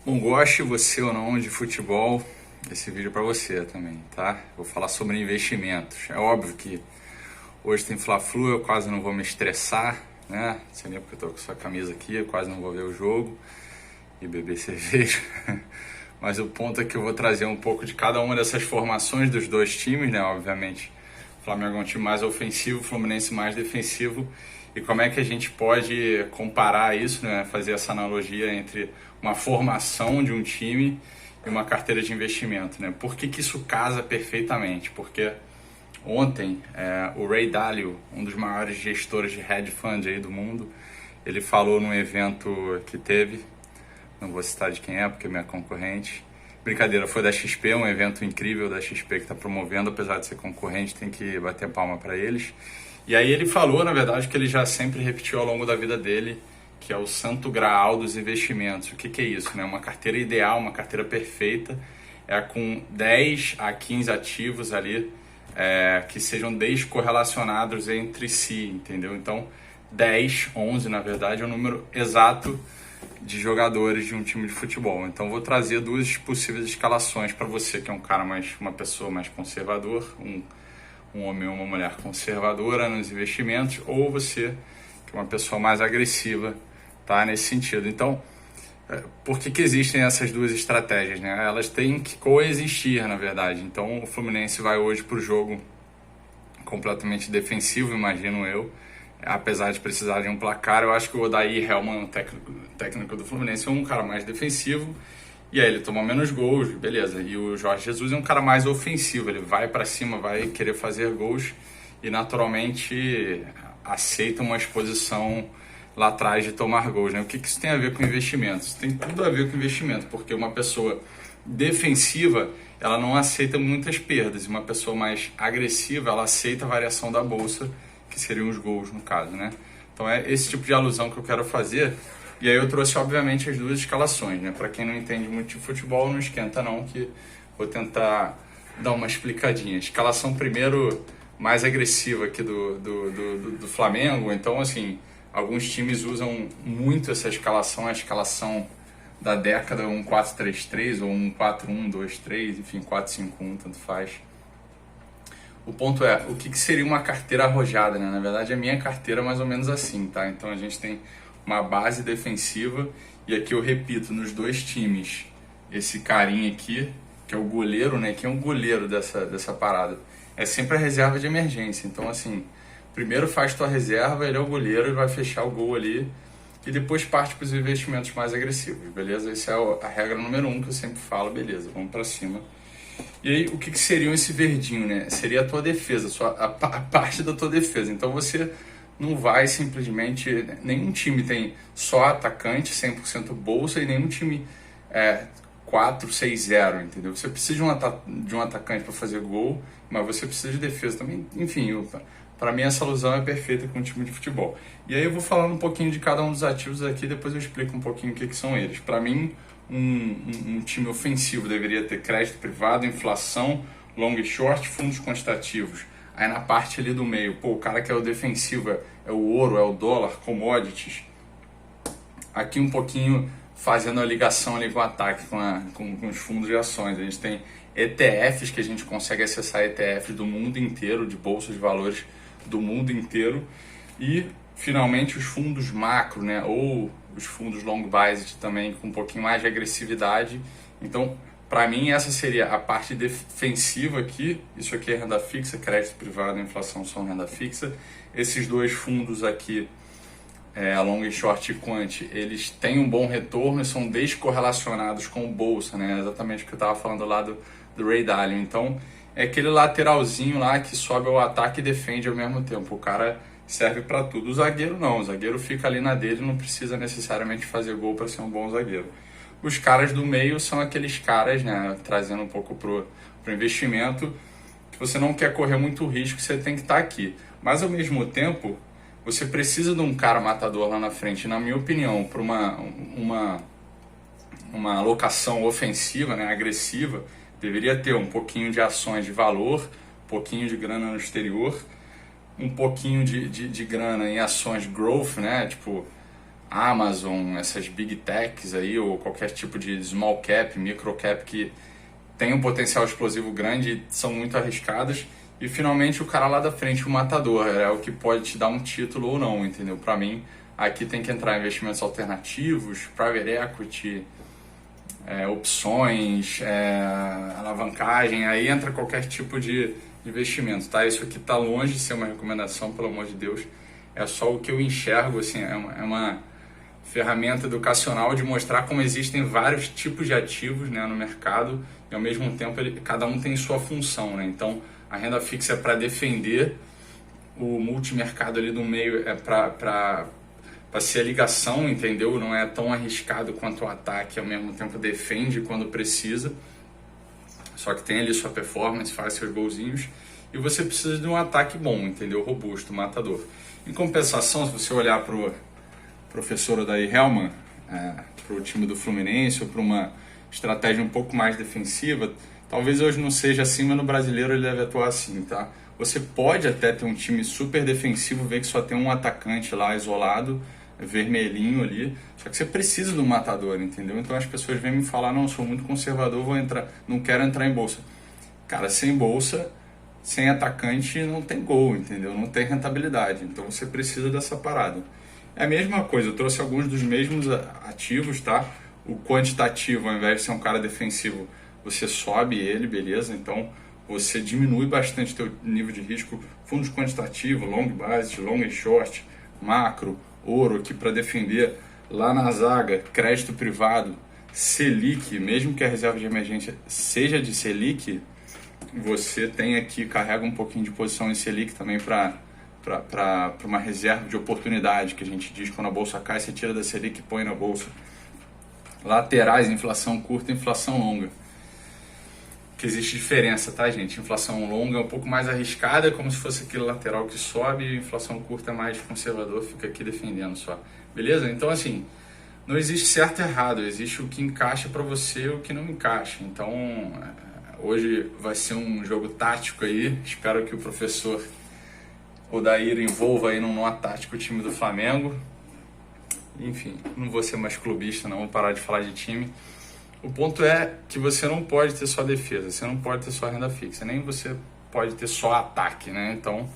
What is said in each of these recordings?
Bom, goste você ou não de futebol, esse vídeo é para você também, tá? Vou falar sobre investimentos. É óbvio que hoje tem Fla-Flu, eu quase não vou me estressar, né? Você lembra que eu tô com essa camisa aqui, eu quase não vou ver o jogo e beber cerveja. Mas o ponto é que eu vou trazer um pouco de cada uma dessas formações dos dois times, né? Obviamente, o Flamengo é um time mais ofensivo, o Fluminense mais defensivo. E como é que a gente pode comparar isso, né? Fazer essa analogia entre uma formação de um time e uma carteira de investimento, né? Por que isso casa perfeitamente? Porque ontem o Ray Dalio, um dos maiores gestores de hedge fund aí do mundo, ele falou num evento que teve, não vou citar de quem é porque é minha concorrente. Brincadeira, foi da XP, um evento incrível da XP que está promovendo, apesar de ser concorrente, tem que bater palma para eles. E aí ele falou, na verdade, que ele já sempre repetiu ao longo da vida dele, que é o santo graal dos investimentos. O que é isso, né? Uma carteira ideal, uma carteira perfeita, é com 10 a 15 ativos ali, que sejam descorrelacionados entre si, entendeu? Então, 10, 11, na verdade, é o número exato de jogadores de um time de futebol. Então, vou trazer duas possíveis escalações para você, que é um cara uma pessoa mais conservador, um homem ou uma mulher conservadora nos investimentos, ou você, que é uma pessoa mais agressiva, tá? Nesse sentido. Então, por que existem essas duas estratégias, né? Elas têm que coexistir, na verdade. Então, o Fluminense vai hoje para o jogo completamente defensivo, imagino eu. Apesar de precisar de um placar, eu acho que o Odair Hellmann, o técnico do Fluminense, é um cara mais defensivo. E aí ele toma menos gols, beleza. E o Jorge Jesus é um cara mais ofensivo, ele vai para cima, vai querer fazer gols e naturalmente aceita uma exposição lá atrás de tomar gols, né? O que isso tem a ver com investimentos? Tem tudo a ver com investimento, porque uma pessoa defensiva, ela não aceita muitas perdas, e uma pessoa mais agressiva, ela aceita a variação da bolsa, que seriam os gols no caso, né? Então é esse tipo de alusão que eu quero fazer. E aí eu trouxe, obviamente, as duas escalações, né? Para quem não entende muito de futebol, não esquenta não, que vou tentar dar uma explicadinha. Escalação primeiro mais agressiva aqui do Flamengo. Então, assim, alguns times usam muito essa escalação, a escalação da década, um 4-3-3 ou um 4-1-2-3, enfim, 4-5-1, tanto faz. O ponto é, o que seria uma carteira arrojada, né? Na verdade, a minha carteira é mais ou menos assim, tá? Então, a gente tem uma base defensiva, e aqui eu repito, nos dois times, esse carinha aqui, que é o goleiro, né, que é um goleiro dessa parada, é sempre a reserva de emergência. Então, assim, primeiro faz tua reserva, ele é o goleiro, ele vai fechar o gol ali, e depois parte para os investimentos mais agressivos, beleza? Essa é a regra número 1 que eu sempre falo, beleza, vamos para cima. E aí, o que seria esse verdinho, né? Seria a tua defesa, a parte da tua defesa. Então, você não vai simplesmente... Nenhum time tem só atacante, 100% bolsa, e nenhum time 4-6-0, entendeu? Você precisa de um atacante para fazer gol, mas você precisa de defesa também. Enfim, para mim essa alusão é perfeita com o time de futebol. E aí eu vou falando um pouquinho de cada um dos ativos aqui, depois eu explico um pouquinho o que são eles. Para mim, um time ofensivo deveria ter crédito privado, inflação, long e short, fundos quantitativos. Aí na parte ali do meio, o cara que é o defensivo é o ouro, é o dólar, commodities. Aqui um pouquinho fazendo a ligação ali com o ataque, com os fundos de ações. A gente tem ETFs, que a gente consegue acessar ETFs do mundo inteiro, de bolsas de valores do mundo inteiro. E, finalmente, os fundos macro, né? Ou os fundos long biased também, com um pouquinho mais de agressividade. Então, para mim, essa seria a parte defensiva aqui. Isso aqui é renda fixa, crédito privado e inflação são renda fixa. Esses dois fundos aqui, a long e short e quant, eles têm um bom retorno e são descorrelacionados com bolsa, né? Exatamente o que eu estava falando lá do Ray Dalio. Então, é aquele lateralzinho lá que sobe ao ataque e defende ao mesmo tempo. O cara serve para tudo. O zagueiro não, o zagueiro fica ali na dele, não precisa necessariamente fazer gol para ser um bom zagueiro. Os caras do meio são aqueles caras, né, trazendo um pouco pro investimento, que você não quer correr muito risco, você tem que estar aqui. Mas ao mesmo tempo, você precisa de um cara matador lá na frente. Na minha opinião, para uma alocação ofensiva, né, agressiva, deveria ter um pouquinho de ações de valor, um pouquinho de grana no exterior, um pouquinho de grana em ações growth, né, tipo Amazon, essas big techs aí, ou qualquer tipo de small cap, micro cap que tem um potencial explosivo grande e são muito arriscadas. E finalmente o cara lá da frente, o matador, é o que pode te dar um título ou não, entendeu? Para mim, aqui tem que entrar investimentos alternativos, private equity, opções, alavancagem, aí entra qualquer tipo de investimento, tá? Isso aqui tá longe de ser uma recomendação, pelo amor de Deus, é só o que eu enxergo, assim, é uma ferramenta educacional de mostrar como existem vários tipos de ativos, né, no mercado e ao mesmo tempo cada um tem sua função, né? Então a renda fixa é para defender o multimercado ali do meio, é para ser a ligação, entendeu? Não é tão arriscado quanto o ataque, ao mesmo tempo defende quando precisa, só que tem ali sua performance, faz seus golzinhos e você precisa de um ataque bom, entendeu? Robusto, matador. Em compensação, se você olhar para o professor Odair Hellmann, para o time do Fluminense ou para uma estratégia um pouco mais defensiva, talvez hoje não seja assim, mas no brasileiro ele deve atuar assim, tá? Você pode até ter um time super defensivo, ver que só tem um atacante lá isolado, vermelhinho ali, só que você precisa de um matador, entendeu? Então as pessoas vêm me falar, não, sou muito conservador, vou entrar, não quero entrar em bolsa. Cara, sem bolsa, sem atacante não tem gol, entendeu? Não tem rentabilidade, então você precisa dessa parada. É a mesma coisa, eu trouxe alguns dos mesmos ativos, tá? O quantitativo, ao invés de ser um cara defensivo, você sobe ele, beleza? Então você diminui bastante o teu nível de risco. Fundos quantitativos, long base, long e short, macro, ouro, aqui para defender. Lá na zaga, crédito privado, Selic, mesmo que a reserva de emergência seja de Selic, você tem aqui, carrega um pouquinho de posição em Selic também para uma reserva de oportunidade, que a gente diz quando a bolsa cai, você tira da Selic e põe na bolsa. Laterais, inflação curta e inflação longa. Que existe diferença, tá, gente? Inflação longa é um pouco mais arriscada, como se fosse aquele lateral que sobe, e inflação curta é mais conservador, fica aqui defendendo só. Beleza? Então, assim, não existe certo e errado, existe o que encaixa para você e o que não encaixa. Então, hoje vai ser um jogo tático aí, espero que o professor Odair envolva aí num nó tático o time do Flamengo. Enfim, não vou ser mais clubista, não vou parar de falar de time. O ponto é que você não pode ter só defesa, você não pode ter só renda fixa, nem você pode ter só ataque, né? Então,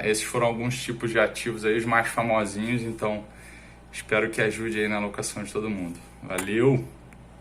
esses foram alguns tipos de ativos aí, os mais famosinhos, então espero que ajude aí na alocação de todo mundo. Valeu!